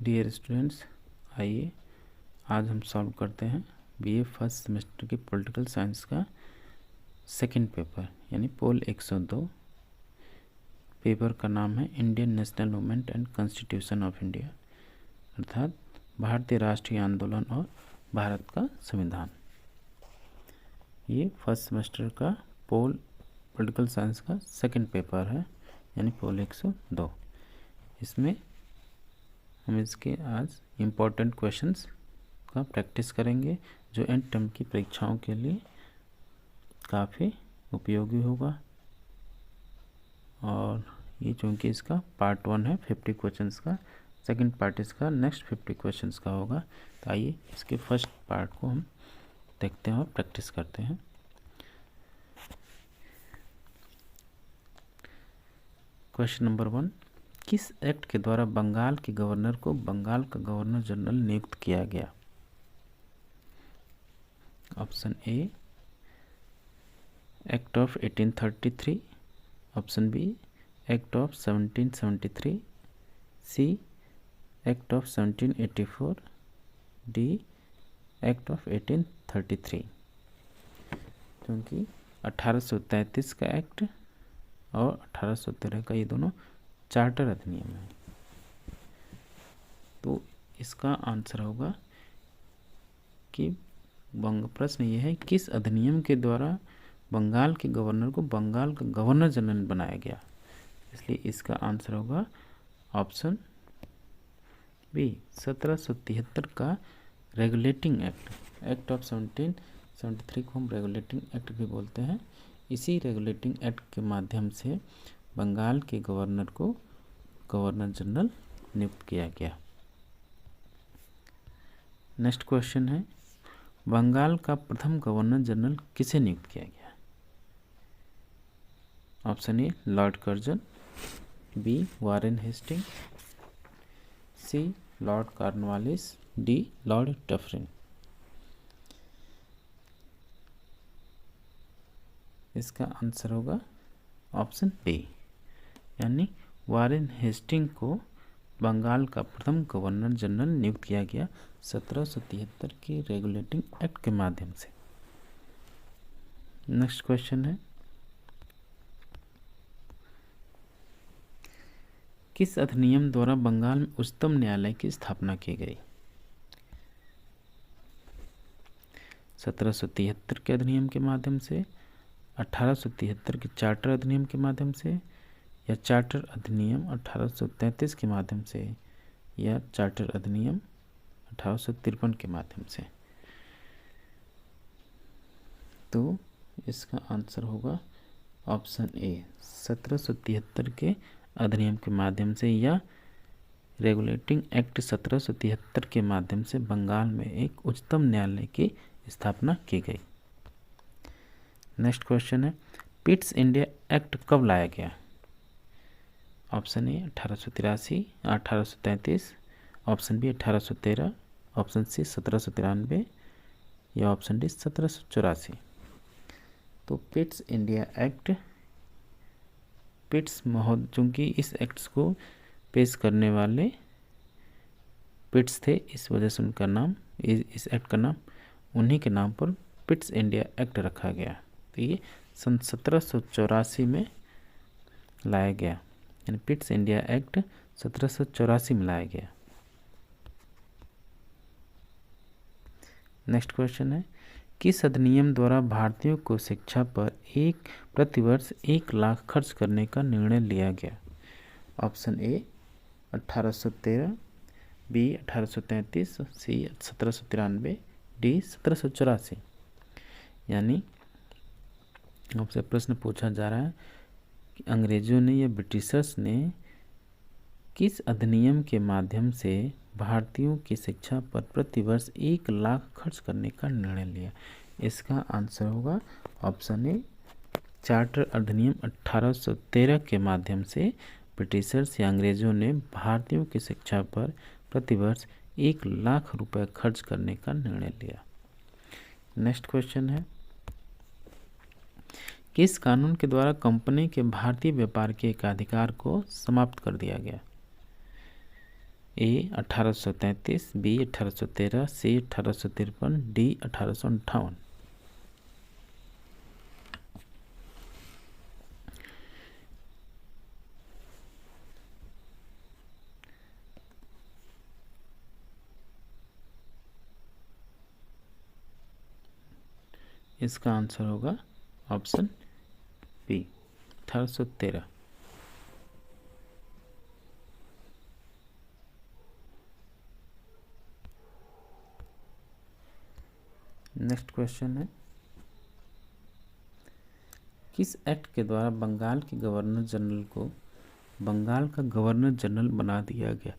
Dear students, आइए आज हम सॉल्व करते हैं बीए फर्स्ट सेमेस्टर के पॉलिटिकल साइंस का सेकंड पेपर यानी पोल 102। पेपर का नाम है Indian national movement and constitution of India, अर्थात भारतीय राष्ट्रीय आंदोलन और भारत का संविधान। ये फर्स्ट सेमेस्टर का पॉलिटिकल साइंस का सेकंड पेपर है यानी पोल 102। इसमें हम इसके आज इम्पोर्टेंट क्वेश्चंस का प्रैक्टिस करेंगे जो एंड टर्म की परीक्षाओं के लिए काफ़ी उपयोगी होगा। और ये चूँकि इसका पार्ट 1 है 50 क्वेश्चंस का, सेकंड पार्ट इसका नेक्स्ट 50 क्वेश्चंस का होगा। तो आइए इसके फर्स्ट पार्ट को हम देखते हैं और प्रैक्टिस करते हैं। क्वेश्चन नंबर 1, किस एक्ट के द्वारा बंगाल के गवर्नर को बंगाल का गवर्नर जनरल नियुक्त किया गया? Option A act of 1833, option B act of 1773, C act of 1784, D act of 1833। क्योंकि 1833 का एक्ट और 1813 का ये दोनों चार्टर अधिनियम है, तो इसका आंसर होगा कि प्रश्न ये है किस अधिनियम के द्वारा बंगाल के गवर्नर को बंगाल का गवर्नर जनरल बनाया गया। इसलिए इसका आंसर होगा ऑप्शन बी 1773 का रेगुलेटिंग एक्ट, एक्ट ऑफ 1773 को हम रेगुलेटिंग एक्ट भी बोलते हैं। इसी रेगुलेटिंग एक्ट के माध्यम से बंगाल के गवर्नर को गवर्नर जनरल नियुक्त किया गया। नेक्स्ट क्वेश्चन है, बंगाल का प्रथम गवर्नर जनरल किसे नियुक्त किया गया? Option A Lord Curzon, B Warren Hasting, C Lord Cornwallis, D Lord Dufferin. इसका आंसर होगा ऑप्शन बी, यानी वारेन हेस्टिंग को बंगाल का प्रथम गवर्नर जनरल नियुक्त किया गया 1773 के रेगुलेटिंग एक्ट के माध्यम से। नेक्स्ट क्वेश्चन है, किस अधिनियम द्वारा बंगाल में उच्चतम न्यायालय की स्थापना की गई? 1773 के अधिनियम के माध्यम से, 1873 के चार्टर अधिनियम के माध्यम से, या चार्टर अधिनियम 1833 के माध्यम से, या चार्टर अधिनियम 1853 के माध्यम से। तो इसका आंसर होगा ऑप्शन ए 1773 के अधिनियम के माध्यम से या रेगुलेटिंग एक्ट 1773 के माध्यम से बंगाल में एक उच्चतम न्यायालय की स्थापना की गई। नेक्स्ट क्वेश्चन है, पिट्स इंडिया एक्ट कब लाया गया? Option A 1883, 1833, option B 1813, option C 1793 या ऑप्शन डी 1784। तो पिट्स इंडिया एक्ट, पिट्स महोदय, चूँकि इस एक्ट को पेश करने वाले पिट्स थे, इस वजह से उनका नाम, इस एक्ट का नाम उन्हीं के नाम पर पिट्स इंडिया एक्ट रखा गया। तो ये सन 1784 में लाया गया, यानी पिट्स इंडिया एक्ट 1784 में लाया गया। नेक्स्ट क्वेश्चन है, किस अधिनियम द्वारा भारतीयों को शिक्षा पर प्रतिवर्ष 1 लाख खर्च करने का निर्णय लिया गया? Option A 1813, B 1833, C 1793, D 1784। यानी आपसे प्रश्न पूछा जा रहा है कि अंग्रेजों ने या ब्रिटिशर्स ने किस अधिनियम के माध्यम से भारतीयों की शिक्षा पर प्रतिवर्ष 1 लाख खर्च करने का निर्णय लिया? इसका आंसर होगा ऑप्शन ए चार्टर अधिनियम 1813 के माध्यम से ब्रिटिशर्स या अंग्रेजों ने भारतीयों की शिक्षा पर प्रतिवर्ष 1 लाख रुपए खर्च करने का निर्णय लिया। नेक्स्ट क्वेश्चन है, किस कानून के द्वारा कंपनी के भारतीय व्यापार के एकाधिकार को समाप्त कर दिया गया? ए 1833, बी 1813, सी 1853, डी 1858। इसका आंसर होगा ऑप्शन बी 1813। नेक्स्ट क्वेश्चन है, किस एक्ट के द्वारा बंगाल के गवर्नर जनरल को बंगाल का गवर्नर जनरल बना दिया गया?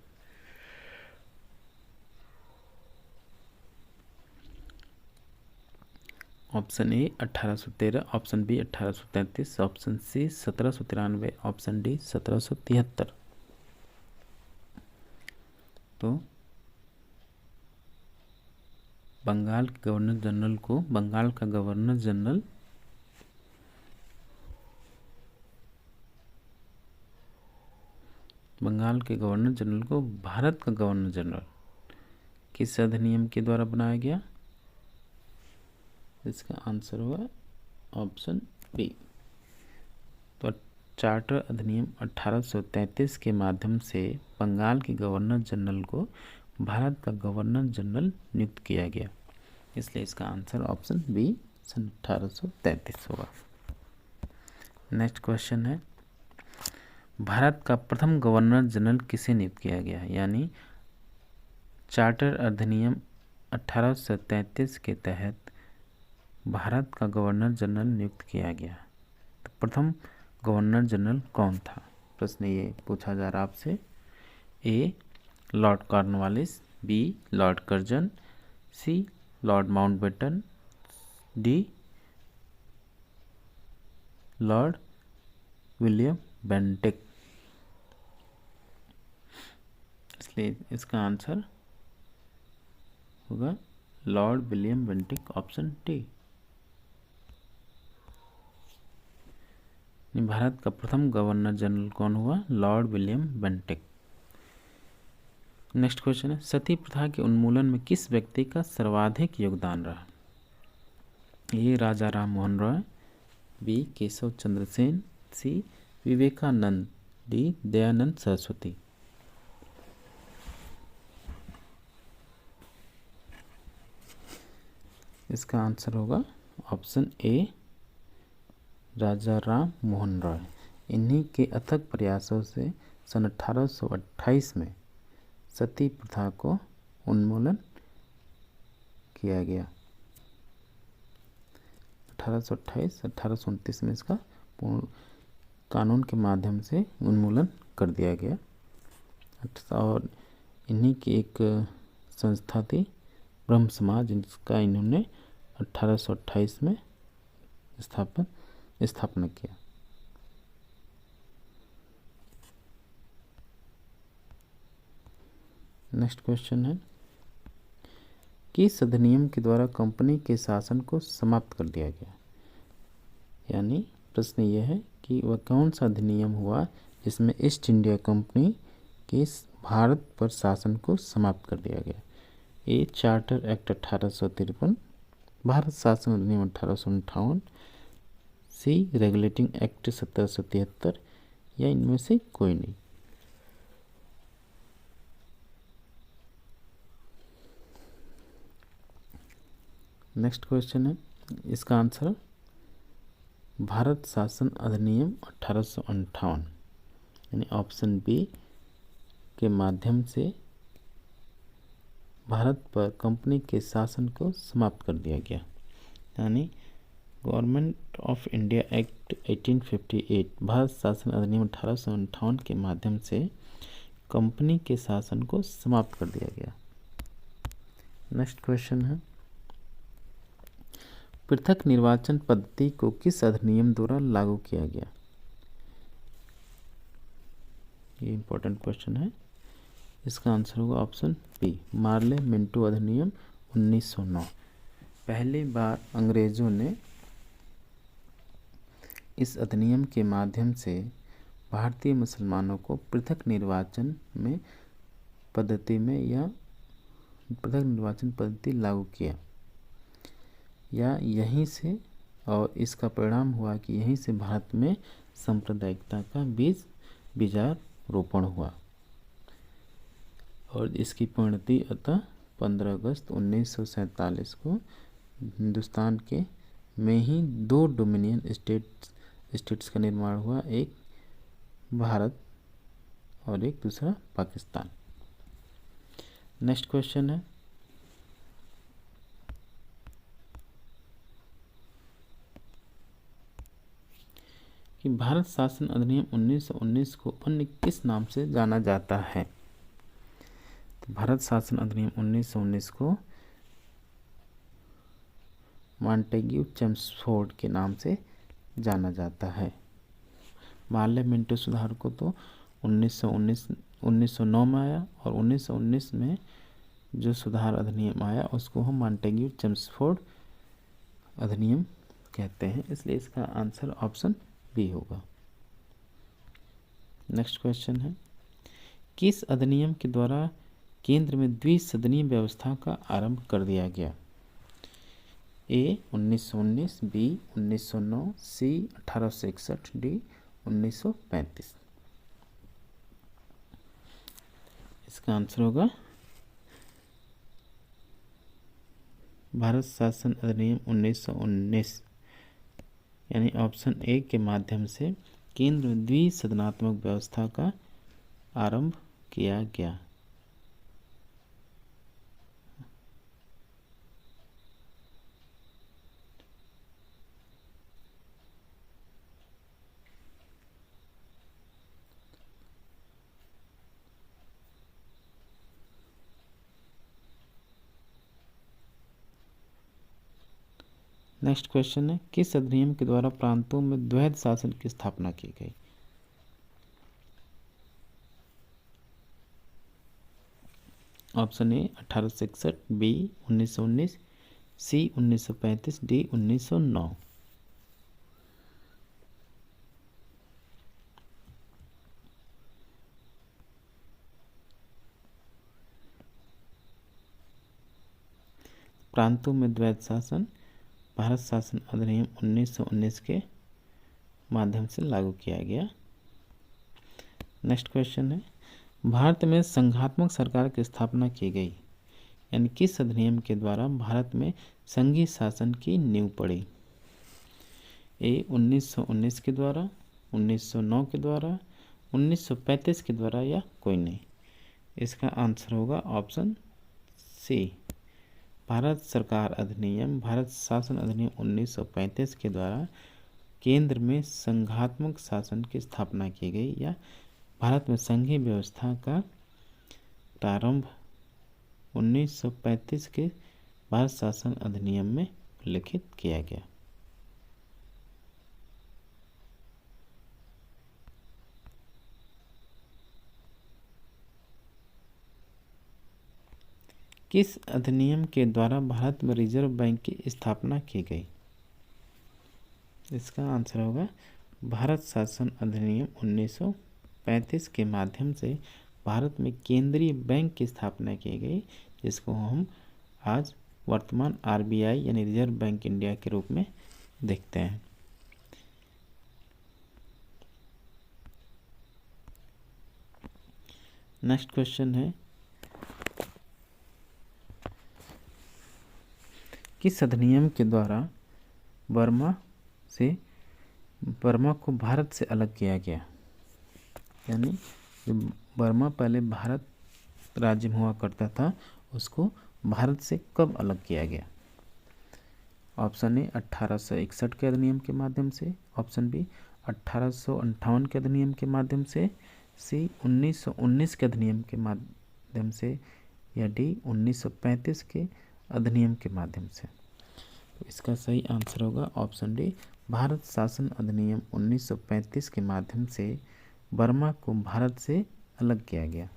Option A 1813, option B 1833, option C 1793, option D 1773। तो बंगाल के गवर्नर जनरल को बंगाल का गवर्नर जनरल बंगाल के गवर्नर जनरल को भारत का गवर्नर जनरल किस अधिनियम के द्वारा बनाया गया? इसका आंसर हुआ ऑप्शन बी। तो चार्टर अधिनियम 1833 के माध्यम से बंगाल के गवर्नर जनरल को भारत का गवर्नर जनरल नियुक्त किया गया, इसलिए इसका आंसर ऑप्शन बी 1833 होगा। नेक्स्ट क्वेश्चन है, भारत का प्रथम गवर्नर जनरल किसे नियुक्त किया गया? यानी चार्टर अधिनियम 1833 के तहत भारत का गवर्नर जनरल नियुक्त किया गया, तो प्रथम गवर्नर जनरल कौन था? प्रश्न ये पूछा जा रहा आपसे। A Lord Cornwallis, B Lord Curzon, C Lord Mountbatten, D Lord William Bentinck. इसलिए इसका आंसर होगा Lord William Bentinck, option D. भारत का प्रथम गवर्नर जनरल कौन हुआ? Lord William Bentinck. Next question है, सती प्रथा के उन्मूलन में किस व्यक्ति का सर्वाधिक योगदान रहा? ए राजा राम मोहन रॉय, बी केशव चंद्र सेन, सी विवेकानंद, डी दयानंद सरस्वती। इसका आंसर होगा ऑप्शन ए राजा राम मोहन रॉय। इन्हीं के अथक प्रयासों से सन 1828 में सती प्रथा को उन्मूलन किया गया। 1828 1829 में इसका कानून के माध्यम से उन्मूलन कर दिया गया। और इन्हीं की एक संस्था थी ब्रह्म समाज, जिसका इन्होंने 1828 में स्थापना किया। नेक्स्ट क्वेश्चन है, किस अधिनियम के द्वारा कंपनी के शासन को समाप्त कर दिया गया? यानी प्रश्न यह है कि वह कौन सा अधिनियम हुआ जिसमें ईस्ट इंडिया कंपनी के भारत पर शासन को समाप्त कर दिया गया? ए चार्टर एक्ट 1853, भारत शासन अधिनियम 1858, सी रेगुलेटिंग एक्ट 1773, या इनमें से कोई नहीं। नेक्स्ट क्वेश्चन है, इसका आंसर भारत शासन अधिनियम 1858 यानी ऑप्शन बी के माध्यम से भारत पर कंपनी के शासन को समाप्त कर दिया गया। यानी government of India act 1858 Bharat शासन अधिनियम 1858 के माध्यम से कंपनी के शासन को समाप्त कर दिया गया। नेक्स्ट क्वेश्चन है, पृथक निर्वाचन पद्धति को किस अधिनियम द्वारा लागू किया गया? ये इंपॉर्टेंट क्वेश्चन है। इसका आंसर होगा ऑप्शन बी मार्ले मिंटो अधिनियम 1909। पहली बार अंग्रेजों ने इस अधिनियम के माध्यम से भारतीय मुसलमानों को पृथक निर्वाचन में पद्धति में या पृथक निर्वाचन पद्धति लागू किया, या यहीं से, और इसका परिणाम हुआ कि यहीं से भारत में सांप्रदायिकता का बीजारोपण हुआ। और इसकी परिणति अतः 15 अगस्त 1947 को हिंदुस्तान के में ही 2 डोमिनियन स्टेट्स का निर्माण हुआ, एक भारत और एक दूसरा पाकिस्तान। नेक्स्ट क्वेश्चन है कि भारत शासन अधिनियम 1919 को अन्य किस नाम से जाना जाता है। तो भारत शासन अधिनियम 1919 को मॉन्टेग्यू चेम्सफोर्ड के नाम से जाना जाता है। मार्ले मिंटो सुधार को तो 1909 में आया, और 1919 में जो सुधार अधिनियम आया उसको हम मॉन्टेग्यू चेम्सफोर्ड अधिनियम कहते हैं, इसलिए इसका आंसर ऑप्शन बी होगा। नेक्स्ट क्वेश्चन है, किस अधिनियम के द्वारा केंद्र में द्विसदनीय व्यवस्था का आरंभ कर दिया गया। ए 1919, बी 1909, सी 1861, डी 1935। इसका आंसर होगा भारत शासन अधिनियम 1919, यानी ऑप्शन ए के माध्यम से केंद्र में द्विसदनात्मक व्यवस्था का आरंभ किया गया। नेक्स्ट क्वेश्चन है, किस अधिनियम के द्वारा प्रांतों में द्वैध शासन की स्थापना की गई। Option A 1861, B 1919, C 1935, D 1909। प्रांतों में द्वैध शासन भारत शासन अधिनियम 1919 के माध्यम से लागू किया गया। नेक्स्ट क्वेश्चन है, भारत में संघात्मक सरकार की स्थापना की गई, यानी किस अधिनियम के द्वारा भारत में संघीय शासन की नींव पड़ी। ए 1919 के द्वारा, 1909 के द्वारा, 1935 के द्वारा, या कोई नहीं। इसका आंसर होगा ऑप्शन सी, भारत सरकार अधिनियम, भारत शासन अधिनियम 1935 के द्वारा केंद्र में संघात्मक शासन की स्थापना की गई, या भारत में संघीय व्यवस्था का प्रारंभ 1935 के भारत शासन अधिनियम में उल्लिखित किया गया। किस अधिनियम के द्वारा भारत में रिजर्व बैंक की स्थापना की गई। इसका आंसर होगा भारत शासन अधिनियम 1935 के माध्यम से भारत में केंद्रीय बैंक की स्थापना की गई, जिसको हम आज वर्तमान आरबीआई यानी रिजर्व बैंक इंडिया के रूप में देखते हैं। नेक्स्ट क्वेश्चन है, किस अधिनियम के द्वारा बर्मा को भारत से अलग किया गया। यानी जो बर्मा पहले भारत राज्य में हुआ करता था, उसको भारत से कब अलग किया गया। ऑप्शन ए 1861 के अधिनियम के माध्यम से, ऑप्शन बी 1858 के अधिनियम के माध्यम से, सी 1919 के अधिनियम के माध्यम से, या डी 1935 के अधिनियम के माध्यम से। तो इसका सही आंसर होगा ऑप्शन डी, भारत शासन अधिनियम 1935 के माध्यम से बर्मा को भारत से अलग किया गया।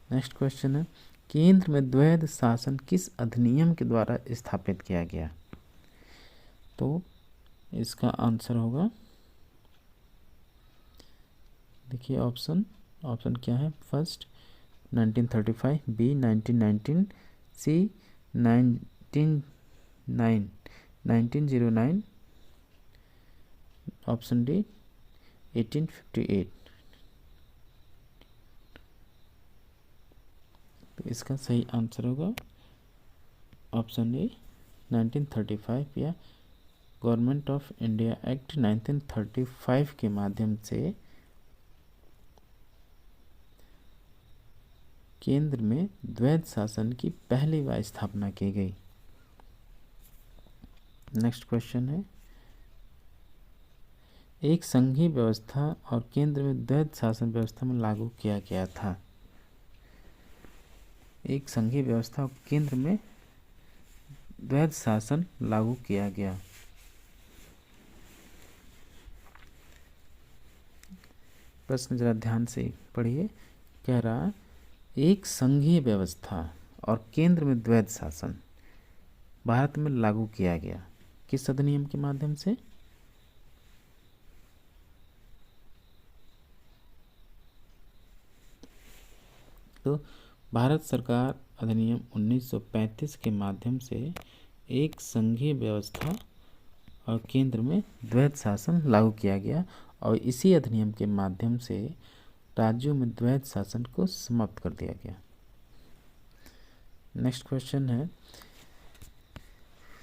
नेक्स्ट क्वेश्चन है, केंद्र में द्वैध शासन किस अधिनियम के द्वारा स्थापित किया गया। तो इसका आंसर होगा देखिए ऑप्शन क्या है? फर्स्ट 1935, बी 1919, सी 1909, ऑप्शन डी 1858। तो इसका सही आंसर होगा ऑप्शन ए 1935 या गवर्नमेंट ऑफ इंडिया एक्ट 1935 के माध्यम से केंद्र में द्वैध शासन की पहली बार स्थापना की गई। नेक्स्ट क्वेश्चन है, एक संघीय व्यवस्था और केंद्र में द्वैध शासन व्यवस्था में लागू किया गया था। एक संघीय व्यवस्था और केंद्र में द्वैध शासन लागू किया गया। प्रश्न जरा ध्यान से पढ़िए। कह रहा, एक संघीय व्यवस्था और केंद्र में द्वैध शासन भारत में लागू किया गया किस अधिनियम के माध्यम से? तो भारत सरकार अधिनियम 1935 के माध्यम से एक संघीय व्यवस्था और केंद्र में द्वैध शासन लागू किया गया और इसी अधिनियम के माध्यम से राज्यों में द्वैध शासन को समाप्त कर दिया गया। नेक्स्ट क्वेश्चन है,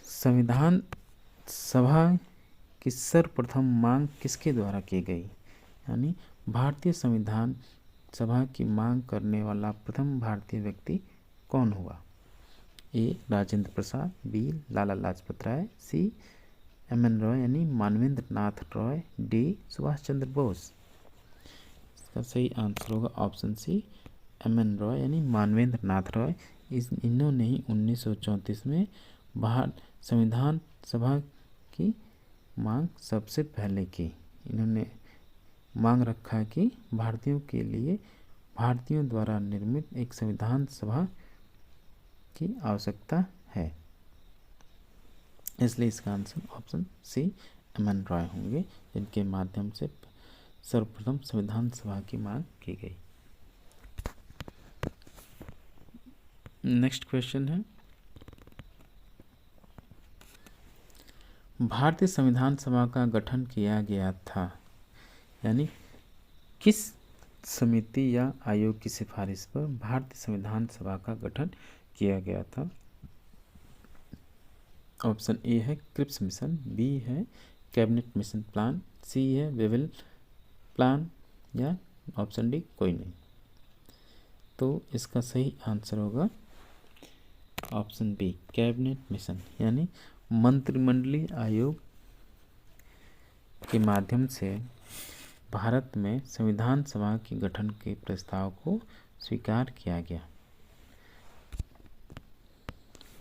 संविधान सभा की सर्वप्रथम मांग किसके द्वारा की गई? यानी भारतीय संविधान सभा की मांग करने वाला प्रथम भारतीय व्यक्ति कौन हुआ? ए राजेंद्र प्रसाद, बी लाला लाजपत राय, सी एम.एन. रॉय यानी मानवेंद्र नाथ रॉय, डी सुभाष चंद्र बोस। इसका सही आंसर होगा ऑप्शन सी एम.एन. रॉय यानी मानवेंद्र नाथ रॉय। इन्होंने ही 1934 में भारत संविधान सभा की मांग सबसे पहले की। इन्होंने मांग रखा कि भारतीयों के लिए भारतीयों द्वारा निर्मित एक संविधान सभा की आवश्यकता है, इसलिए इसका answer option C M N. Roy होंगे, जिनके माध्यम से सर्वप्रथम संविधान सभा की मांग की गई। नेक्स्ट क्वेश्चन है, भारतीय संविधान सभा का गठन किया गया था, यानी किस समिति या आयोग की सिफारिश पर भारतीय संविधान सभा का गठन किया गया था? ऑप्शन ए है क्रिप्स मिशन, बी है कैबिनेट मिशन प्लान, सी है वेवेल प्लान या ऑप्शन डी कोई नहीं। तो इसका सही आंसर होगा ऑप्शन बी कैबिनेट मिशन, यानी मंत्रिमंडलीय आयोग के माध्यम से भारत में संविधान सभा के गठन के प्रस्ताव को स्वीकार किया गया।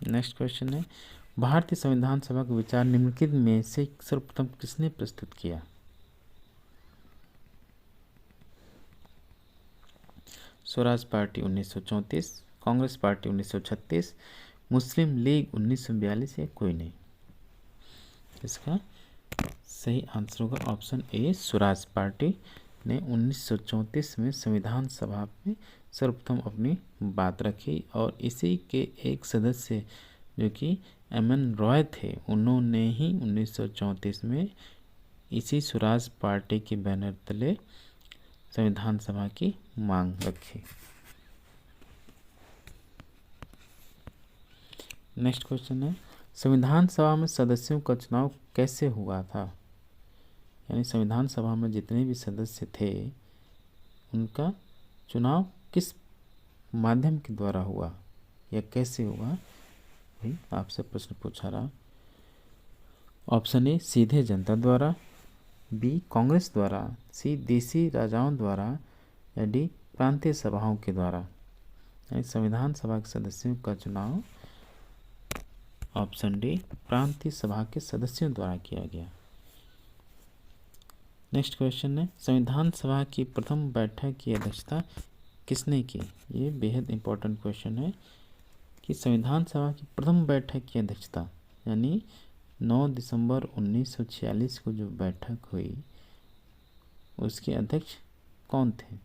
नेक्स्ट क्वेश्चन है, भारतीय संविधान सभा का विचार निम्नलिखित में से सर्वप्रथम किसने प्रस्तुत किया? स्वराज पार्टी 1934, कांग्रेस पार्टी 1936, मुस्लिम लीग 1942 या कोई नहीं। इसका सही आंसर होगा ऑप्शन ए स्वराज पार्टी ने 1934 में संविधान सभा में सर्वप्रथम अपनी बात रखी और इसी के एक सदस्य जो कि एम.एन. रॉय थे, उन्होंने ही 1934 में इसी स्वराज पार्टी के बैनर तले संविधान सभा की मांग रखी। नेक्स्ट क्वेश्चन है, संविधान सभा में सदस्यों का चुनाव कैसे हुआ था? यानी संविधान सभा में जितने भी सदस्य थे उनका चुनाव किस माध्यम के द्वारा हुआ या कैसे हुआ, भाई आपसे प्रश्न पूछा रहा। ऑप्शन ए सीधे जनता द्वारा, बी कांग्रेस द्वारा, सी देसी राजाओं द्वारा या डी प्रांतीय सभाओं के द्वारा। यानी संविधान सभा के सदस्यों का चुनाव ऑप्शन डी प्रांतीय सभा के सदस्यों द्वारा किया गया। नेक्स्ट क्वेश्चन है, संविधान सभा की प्रथम बैठक की अध्यक्षता किसने की? ये बेहद इंपॉर्टेंट क्वेश्चन है कि संविधान सभा की प्रथम बैठक की अध्यक्षता यानी 9 दिसंबर 1946 को जो बैठक हुई उसके अध्यक्ष कौन थे?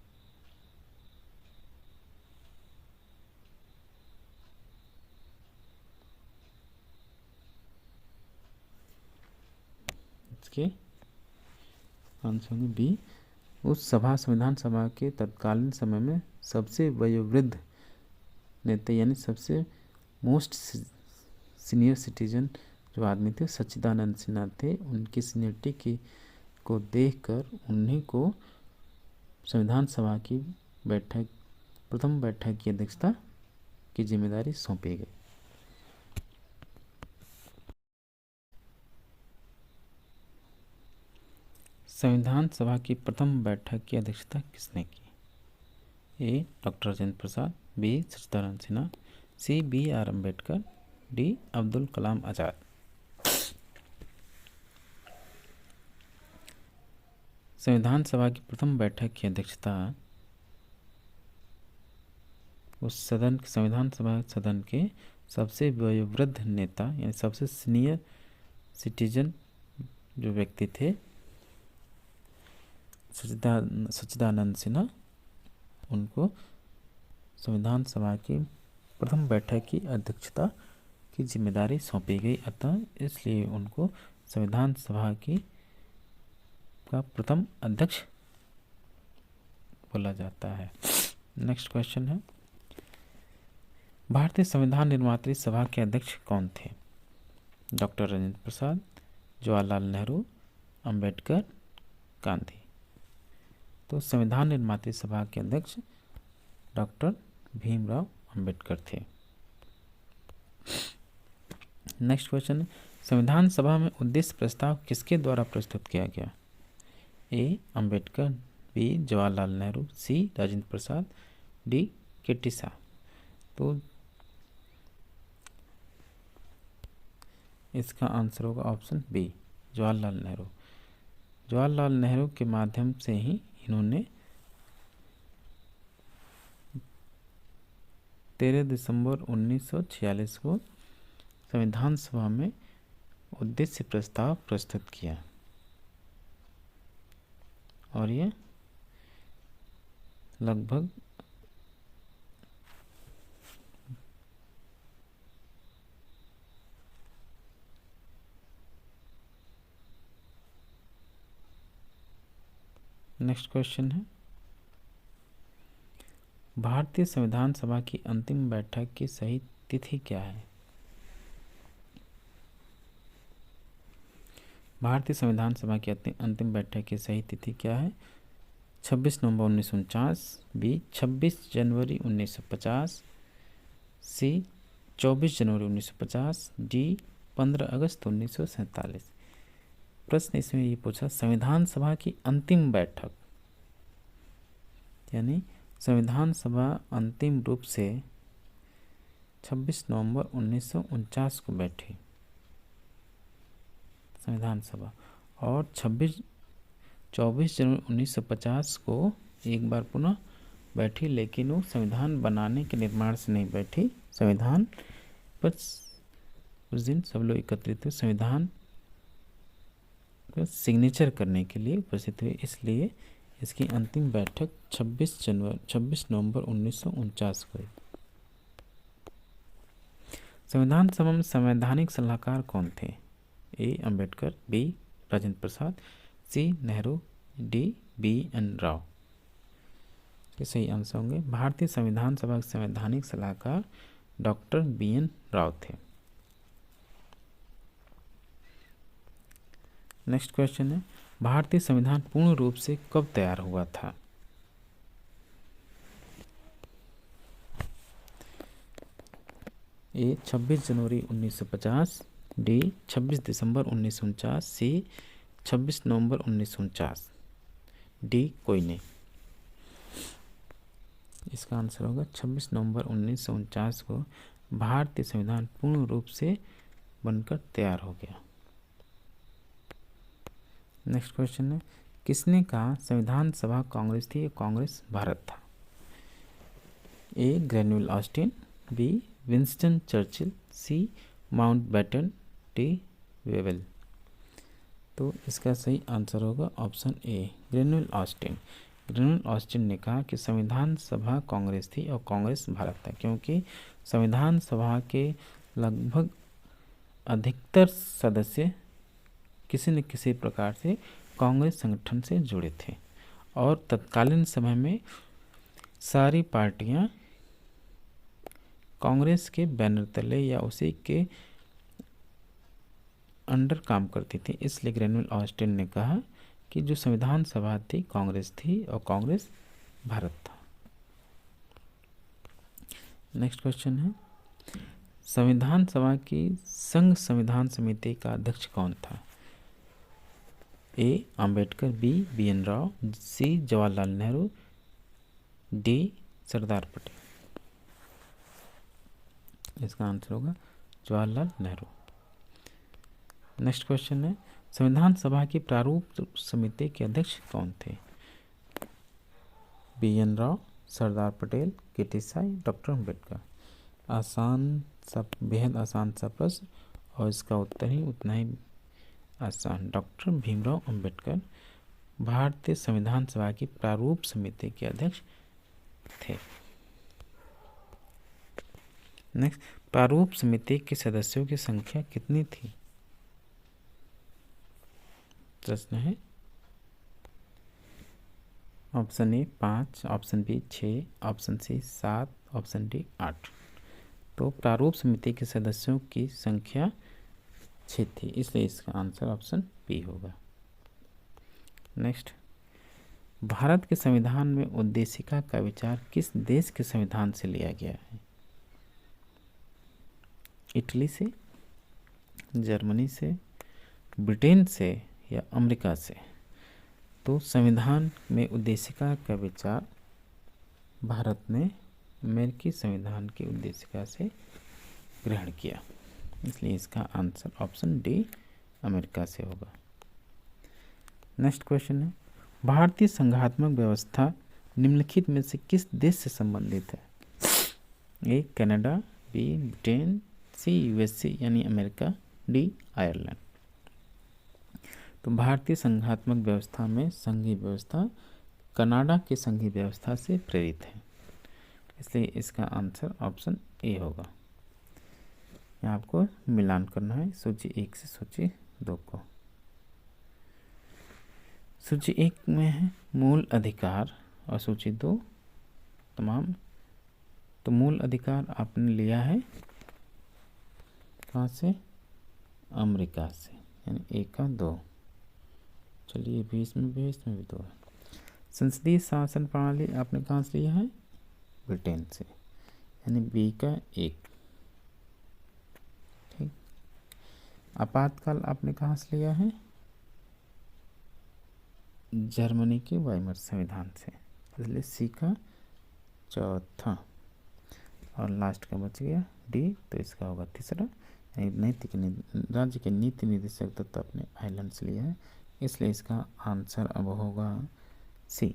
इसके आंसर होंगे बी। उस सभा संविधान सभा के तत्कालीन समय में सबसे वयोवृद्ध नेता यानी सबसे मोस्ट सीनियर सिटीजन जो आदमी थे सच्चिदानंद सिन्हा थे। उनकी सीनियरिटी की को देखकर उन्हीं को संविधान सभा की प्रथम बैठक की अध्यक्षता की जिम्मेदारी सौंपी गई। संविधान सभा की प्रथम बैठक की अध्यक्षता किसने की? A doctor Rajendra Prasad, B Sachchidanand Sinha, C B R Ambedkar, D Abdul Kalam Azad. संविधान सभा की प्रथम बैठक की अध्यक्षता उस संविधान सभा सदन के सबसे वयोवृद्ध नेता यानी सबसे सीनियर सिटीजन जो व्यक्ति थे सच्चिदानंद सिन्हा, उनको संविधान सभा की प्रथम बैठक की अध्यक्षता की जिम्मेदारी सौंपी गई। अतः इसलिए उनको संविधान सभा की का प्रथम अध्यक्ष बोला जाता है। नेक्स्ट क्वेश्चन है, भारतीय संविधान निर्मात्री सभा के अध्यक्ष कौन थे? डॉक्टर राजेंद्र प्रसाद, जवाहरलाल नेहरू, अंबेडकर, गांधी। तो संविधान निर्मात्री सभा के अध्यक्ष डॉक्टर भीमराव अंबेडकर थे। नेक्स्ट क्वेश्चन है, संविधान सभा में उद्देश्य प्रस्ताव किसके द्वारा प्रस्तुत किया गया? ए अंबेडकर, बी जवाहरलाल नेहरू, सी राजेंद्र प्रसाद, डी के.टी. शाह। तो इसका आंसर होगा ऑप्शन बी जवाहरलाल नेहरू। जवाहरलाल नेहरू के माध्यम से ही इन्होंने 13 दिसंबर 1946 को संविधान सभा में उद्देश्य प्रस्ताव प्रस्तुत किया और ये लगभग नेक्स्ट क्वेश्चन है, भारतीय संविधान सभा की अंतिम बैठक की सही तिथि क्या है? भारतीय संविधान सभा की अंतिम बैठक की सही तिथि क्या है? 26 नवंबर 1949, बी 26 जनवरी 1950, सी 24 जनवरी 1950, डी 15 अगस्त 1947। प्रश्न इसमें ये पूछा संविधान सभा की अंतिम बैठक यानी संविधान सभा अंतिम रूप से 26 नवंबर 1949 को बैठी संविधान सभा और 24 जनवरी 1950 को एक बार पुनः बैठी, लेकिन वो संविधान बनाने के निर्माण से नहीं बैठी। संविधान पर उस दिन सब लोग एकत्रित हुए संविधान सिग्नेचर करने के लिए उपस्थित हुए, इसलिए इसकी अंतिम बैठक 26 नवंबर 1949 को हुई। संविधान सभा में संवैधानिक सलाहकार कौन थे? ए अंबेडकर, बी राजेंद्र प्रसाद, सी नेहरू, डी बी.एन. राव। ये सही आंसर होंगे। भारतीय संविधान सभा के संवैधानिक सलाहकार डॉक्टर बी.एन. राव थे। नेक्स्ट क्वेश्चन है, भारतीय संविधान पूर्ण रूप से कब तैयार हुआ था? ए 26 जनवरी 1950, डी 26 दिसंबर 1949, सी 26 नवंबर 1949, डी कोई नहीं। इसका आंसर होगा 26 नवंबर 1949 को भारतीय संविधान पूर्ण रूप से बनकर तैयार हो गया। नेक्स्ट क्वेश्चन है, किसने कहा संविधान सभा कांग्रेस थी, कांग्रेस भारत था? A Granville Austin, B Winston Churchill, C Mountbatten, D Wavell. तो इसका सही आंसर होगा option A Granville Austin. Reynold Austin ने कहा कि संविधान सभा कांग्रेस थी और कांग्रेस भारत था, क्योंकि संविधान सभा के लगभग अधिकतर सदस्य किसी न किसी प्रकार से कांग्रेस संगठन से जुड़े थे और तत्कालीन समय में सारी पार्टियां कांग्रेस के बैनर तले या उसी के अंडर काम करती थी। इसलिए रेनॉल्ड ऑस्टिन ने कहा कि जो संविधान सभा थी कांग्रेस थी और कांग्रेस भारत था। नेक्स्ट क्वेश्चन है, संविधान सभा की संघ संविधान समिति का अध्यक्ष कौन था? ए अंबेडकर, बी एन राव, सी जवाहरलाल नेहरू, डी सरदार पटेल। इसका आंसर होगा जवाहरलाल नेहरू। नेक्स्ट क्वेश्चन है, संविधान सभा की प्रारूप समिति के अध्यक्ष कौन थे? बी एन राव, सरदार पटेल, के टी साई, डॉक्टर अंबेडकर। आसान सा, बेहद आसान सा प्रश्न और इसका उत्तर ही उतना ही आसान। डॉक्टर भीमराव अंबेडकर भारतीय संविधान सभा की प्रारूप समिति के अध्यक्ष थे। नेक्स्ट, प्रारूप समिति के सदस्यों की संख्या कितनी थी? प्रश्न है option A 5, option B 6, option C 7, option D 8। तो प्रारूप समिति के सदस्यों की संख्या 6 थी, इसलिए इसका आंसर ऑप्शन बी होगा। नेक्स्ट, भारत के संविधान में उद्देशिका का विचार किस देश के संविधान से लिया गया है? इटली से, जर्मनी से, ब्रिटेन से या अमेरिका से? तो संविधान में उद्देशिका का विचार भारत ने अमेरिकी संविधान की उद्देशिका से ग्रहण किया, इसलिए इसका आंसर ऑप्शन डी अमेरिका से होगा। नेक्स्ट क्वेश्चन है, भारतीय संघात्मक व्यवस्था निम्नलिखित में से किस देश से संबंधित है? A Canada, B Britain, C USA यानी अमेरिका, डी आयरलैंड। तो भारतीय संघात्मक व्यवस्था में संघीय व्यवस्था कनाडा की संघीय व्यवस्था से प्रेरित है, इसलिए इसका आंसर ऑप्शन ए होगा। यहाँ आपको मिलान करना है सूची 1 से सूची 2 को। सूची 1 में है मूल अधिकार और सूची 2 तमाम। तो मूल अधिकार आपने लिया है कहाँ से? अमेरिका से, यानी 1 का 2। चलिए 20 में भी, इसमें भी 2 है। संसदीय शासन प्रणाली आपने कहाँ से लिया है? ब्रिटेन से, यानी बी का 1। ठीक। आपातकाल आपने कहाँ से लिया है? जर्मनी के वाइमर संविधान से, इसलिए सी का 4था। और लास्ट का बच गया डी, तो इसका होगा 3रा। नैतिक राज्य के नीति निदेशक तत्व अपने आयरलैंड से लिया है, इसलिए इसका आंसर अब होगा सी।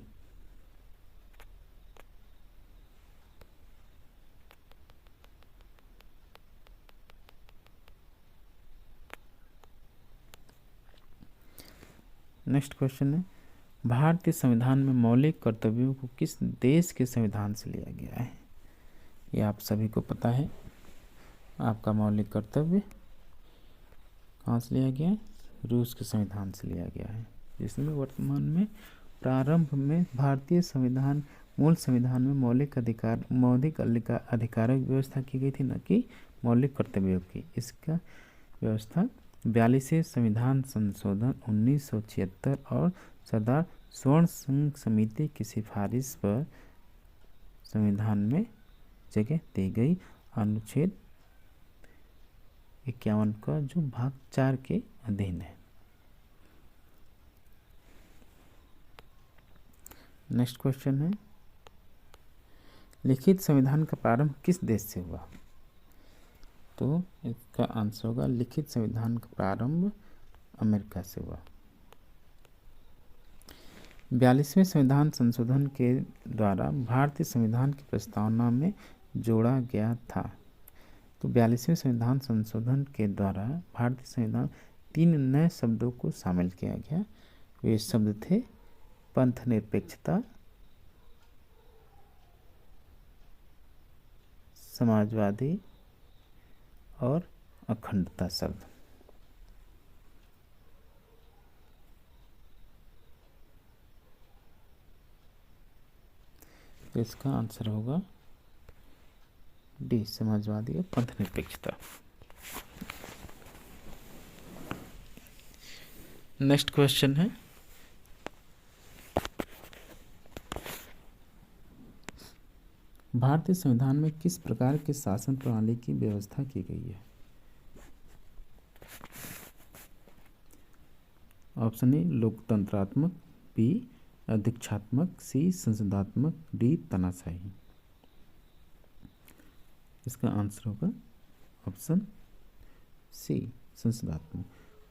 नेक्स्ट क्वेश्चन है, भारतीय संविधान में मौलिक कर्तव्यों को किस देश के संविधान से लिया गया है? ये आप सभी को पता है। आपका मौलिक कर्तव्य कहाँ से लिया गया है? रूस के संविधान से लिया गया है, जिसमें वर्तमान में प्रारंभ में भारतीय संविधान मूल संविधान में मौलिक अधिकारों की व्यवस्था की गई थी, न कि मौलिक कर्तव्यों की। इसका व्यवस्था 42वें संविधान संशोधन 1976 और सरदार स्वर्ण संघ समिति की सिफारिश पर संविधान में जगह दी गई अनुच्छेद 51 का जो भाग 4 के अधीन है। नेक्स्ट क्वेश्चन है, लिखित संविधान का प्रारंभ किस देश से हुआ? तो इसका आंसर होगा लिखित संविधान का प्रारंभ अमेरिका से हुआ। 42वें संविधान संशोधन के द्वारा भारतीय संविधान की प्रस्तावना में जोड़ा गया था। तो 42वें संविधान संशोधन के द्वारा भारतीय संविधान 3 नए शब्दों को शामिल किया गया। वे शब्द थे पंथ निरपेक्षता, समाजवादी और अखंडता शब्द। तो इसका आंसर होगा डी, समाजवादी और पंथनिरपेक्षता। नेक्स्ट क्वेश्चन है, भारतीय संविधान में किस प्रकार के शासन प्रणाली की व्यवस्था की गई है? ऑप्शन ए लोकतंत्रात्मक, बी अध्यक्षात्मक, सी संसदात्मक, डी तानाशाही। इसका आंसर होगा ऑप्शन सी, संसदात्मक।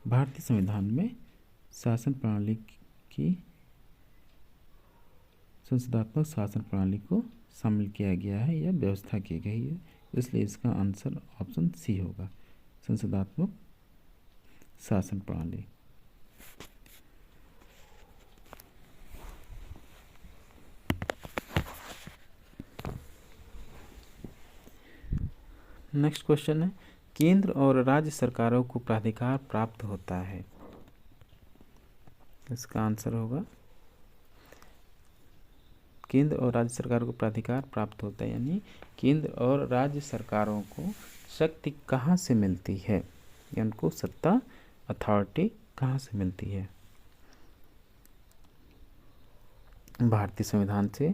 भारतीय संविधान में शासन प्रणाली की संसदात्मक शासन प्रणाली को शामिल किया गया है या व्यवस्था की गई है, इसलिए इसका आंसर ऑप्शन सी होगा, संसदात्मक शासन प्रणाली। नेक्स्ट क्वेश्चन है, केंद्र और राज्य सरकारों को प्राधिकार प्राप्त होता है। इसका आंसर होगा केंद्र और राज्य सरकारों को प्राधिकार प्राप्त होता है, यानी केंद्र और राज्य सरकारों को शक्ति कहाँ से मिलती है या उनको सत्ता, अथॉरिटी कहाँ से मिलती है? भारतीय संविधान से,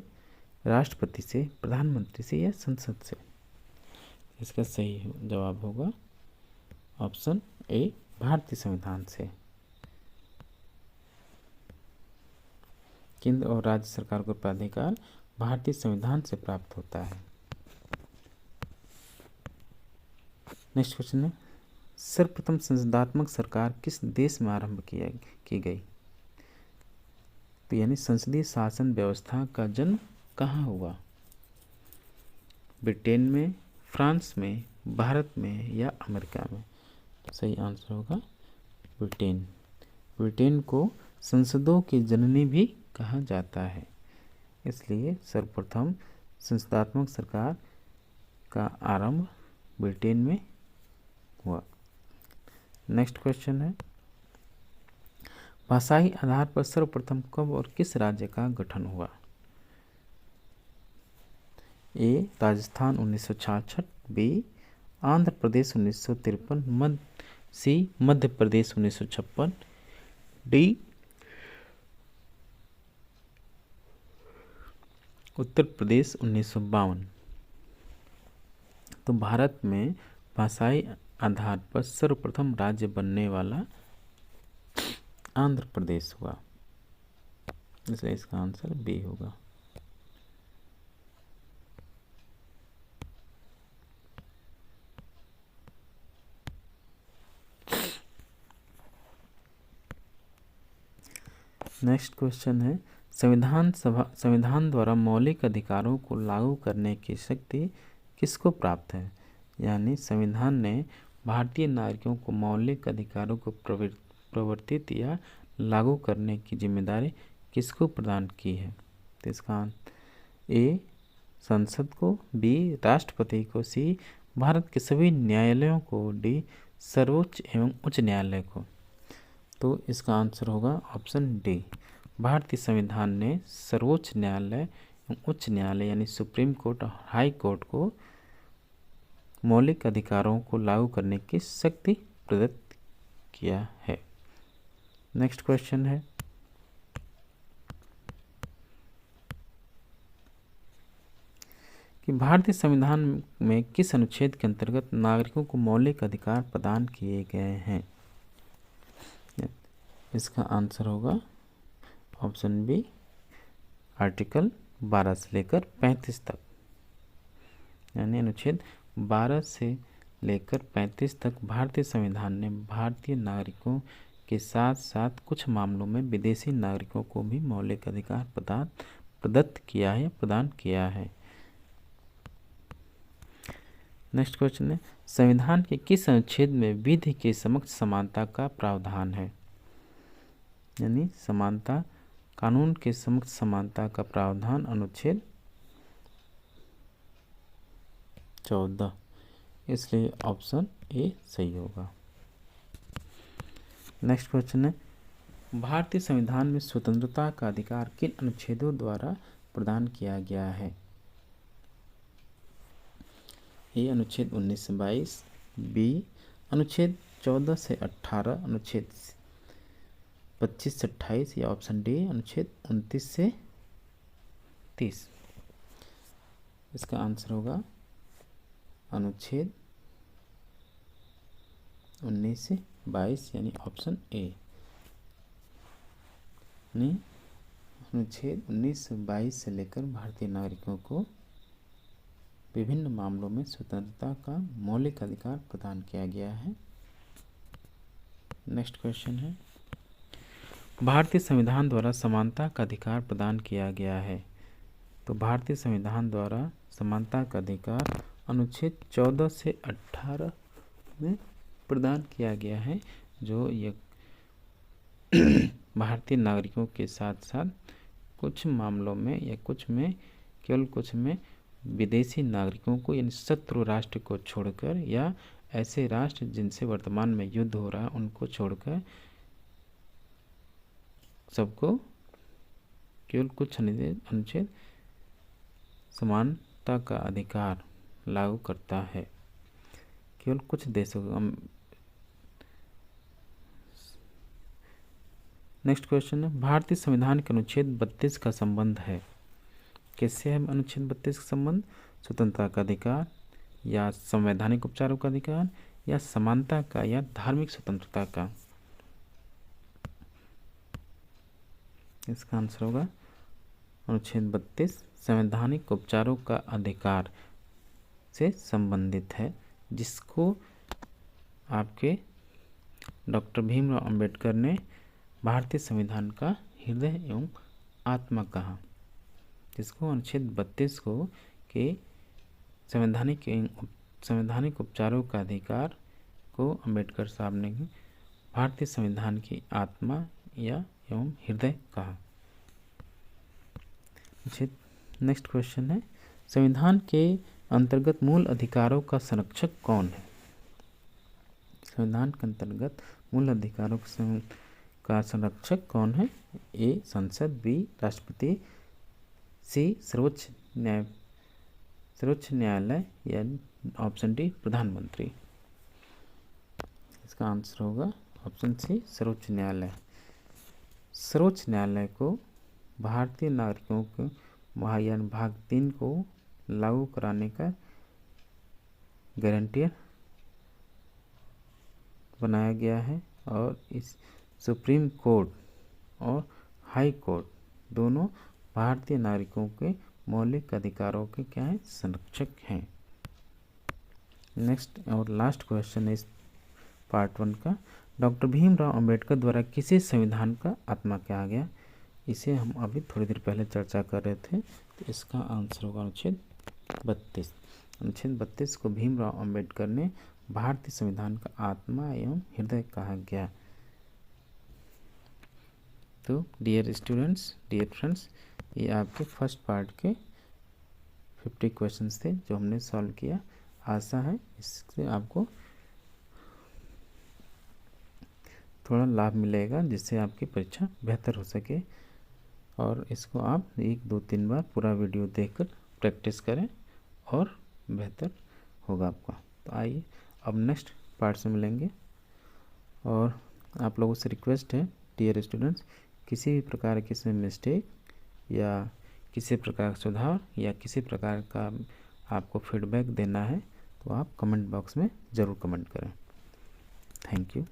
राष्ट्रपति से, प्रधानमंत्री से या संसद से? इसका सही जवाब होगा ऑप्शन ए, भारतीय संविधान से। केंद्र और राज्य सरकार को प्राधिकार भारतीय संविधान से प्राप्त होता है। नेक्स्ट क्वेश्चन है, सर्वप्रथम संसदात्मक सरकार किस देश में आरंभ की गई? तो यानी संसदीय शासन व्यवस्था का जन्म कहाँ हुआ? ब्रिटेन में, फ्रांस में, भारत में या अमेरिका में? सही आंसर होगा ब्रिटेन। ब्रिटेन को संसदों की जननी भी कहा जाता है, इसलिए सर्वप्रथम संसदात्मक सरकार का आरंभ ब्रिटेन में हुआ। नेक्स्ट क्वेश्चन है, भाषाई आधार पर सर्वप्रथम कब और किस राज्य का गठन हुआ? ए राजस्थान 1966, बी आंध्र प्रदेश 1953, सी मध्य प्रदेश 1956, डी उत्तर प्रदेश 1952। तो भारत में भाषाई आधार पर सर्वप्रथम राज्य बनने वाला आंध्र प्रदेश हुआ, इसलिए इसका आंसर बी होगा। नेक्स्ट क्वेश्चन है, संविधान द्वारा मौलिक अधिकारों को लागू करने की शक्ति किसको प्राप्त है? यानी संविधान ने भारतीय नागरिकों को मौलिक अधिकारों को प्रवर्तित या लागू करने की जिम्मेदारी किसको प्रदान की है? तो इसका ए संसद को, बी राष्ट्रपति को, सी भारत के सभी न्यायालयों को, डी सर्वोच्च एवं उच्च न्यायालय को। तो इसका आंसर होगा ऑप्शन डी, भारतीय संविधान ने सर्वोच्च न्यायालय एवं उच्च न्यायालय यानी सुप्रीम कोर्ट और हाई कोर्ट को मौलिक अधिकारों को लागू करने की शक्ति प्रदत्त किया है। नेक्स्ट क्वेश्चन है, कि भारतीय संविधान में किस अनुच्छेद के अंतर्गत नागरिकों को मौलिक अधिकार प्रदान किए गए हैं? इसका आंसर होगा ऑप्शन बी, आर्टिकल 12 से लेकर 35 तक, यानी अनुच्छेद 12 से लेकर 35 तक भारतीय संविधान ने भारतीय नागरिकों के साथ साथ कुछ मामलों में विदेशी नागरिकों को भी मौलिक अधिकार प्रदत्त किया है, प्रदान किया है। नेक्स्ट क्वेश्चन है, संविधान के किस अनुच्छेद में विधि के समक्ष समानता का प्रावधान है? यानी समानता, कानून के समक्ष समानता का प्रावधान अनुच्छेद 14, इसलिए ऑप्शन ए सही होगा। नेक्स्ट क्वेश्चन है, भारतीय संविधान में स्वतंत्रता का अधिकार किन अनुच्छेदों द्वारा प्रदान किया गया है? ए अनुच्छेद 19 से 22, बी अनुच्छेद 14 से 18, अनुच्छेद 25 से 28 या ऑप्शन डी अनुच्छेद 29 से 30। इसका आंसर होगा अनुच्छेद 19 से 22 यानी ऑप्शन ए। अनुच्छेद 19 से 22 से लेकर भारतीय नागरिकों को विभिन्न मामलों में स्वतंत्रता का मौलिक अधिकार प्रदान किया गया है। नेक्स्ट क्वेश्चन है, भारतीय संविधान द्वारा समानता का अधिकार प्रदान किया गया है। तो भारतीय संविधान द्वारा समानता का अधिकार अनुच्छेद 14 से 18 में प्रदान किया गया है, जो ये भारतीय नागरिकों के साथ साथ कुछ मामलों में या केवल कुछ में विदेशी नागरिकों को यानी शत्रु राष्ट्र को छोड़कर या ऐसे राष्ट्र जिनसे वर्तमान में युद्ध हो रहा है उनको छोड़कर सबको केवल कुछ अनुच्छेद समानता का अधिकार लागू करता है, केवल कुछ देशों को। नेक्स्ट क्वेश्चन है, भारतीय संविधान के अनुच्छेद 32 का संबंध है। किससे है अनुच्छेद 32 का संबंध? स्वतंत्रता का अधिकार या संवैधानिक उपचारों का अधिकार या समानता का या धार्मिक स्वतंत्रता का? इसका आंसर होगा अनुच्छेद 32 संवैधानिक उपचारों का अधिकार से संबंधित है, जिसको आपके डॉक्टर भीमराव अंबेडकर ने भारतीय संविधान का हृदय एवं आत्मा कहा, जिसको अनुच्छेद 32 को के संवैधानिक उपचारों का अधिकार को अंबेडकर साहब ने भारतीय संविधान की आत्मा या एवं हृदय कहा। नेक्स्ट क्वेश्चन है, संविधान के अंतर्गत मूल अधिकारों का संरक्षक कौन है? संविधान के अंतर्गत मूल अधिकारों का संरक्षक कौन है? ए संसद, बी राष्ट्रपति, सी सर्वोच्च न्यायालय या ऑप्शन डी प्रधानमंत्री। इसका आंसर होगा ऑप्शन सी सर्वोच्च न्यायालय। सर्वोच्च न्यायालय को भारतीय नागरिकों को यानी भाग 3 को लागू कराने का गारंटियर बनाया गया है और इस सुप्रीम कोर्ट और हाई कोर्ट दोनों भारतीय नागरिकों के मौलिक अधिकारों के क्या है? संरक्षक हैं। नेक्स्ट और लास्ट क्वेश्चन है इस पार्ट 1 का, डॉक्टर भीमराव अंबेडकर द्वारा किसी संविधान का आत्मा कहा गया? इसे हम अभी थोड़ी देर पहले चर्चा कर रहे थे, तो इसका आंसर होगा अनुच्छेद 32। अनुच्छेद 32 को भीमराव अंबेडकर ने भारतीय संविधान का आत्मा एवं हृदय कहा गया। तो डियर स्टूडेंट्स, डियर फ्रेंड्स, ये आपके फर्स्ट पार्ट के 50 क्वेश्चंस थे जो हमने सॉल्व किया। आशा है इससे आपको थोड़ा लाभ मिलेगा, जिससे आपकी परीक्षा बेहतर हो सके। और इसको आप 1, 2, 3 बार पूरा वीडियो देखकर प्रैक्टिस करें और बेहतर होगा आपका। तो आइए अब नेक्स्ट पार्ट से मिलेंगे। और आप लोगों से रिक्वेस्ट है डियर स्टूडेंट्स, किसी भी प्रकार की इसमें मिस्टेक या किसी प्रकार का सुधार या किसी प्रकार का आपको फीडबैक देना है तो आप कमेंट बॉक्स में ज़रूर कमेंट करें। Thank you.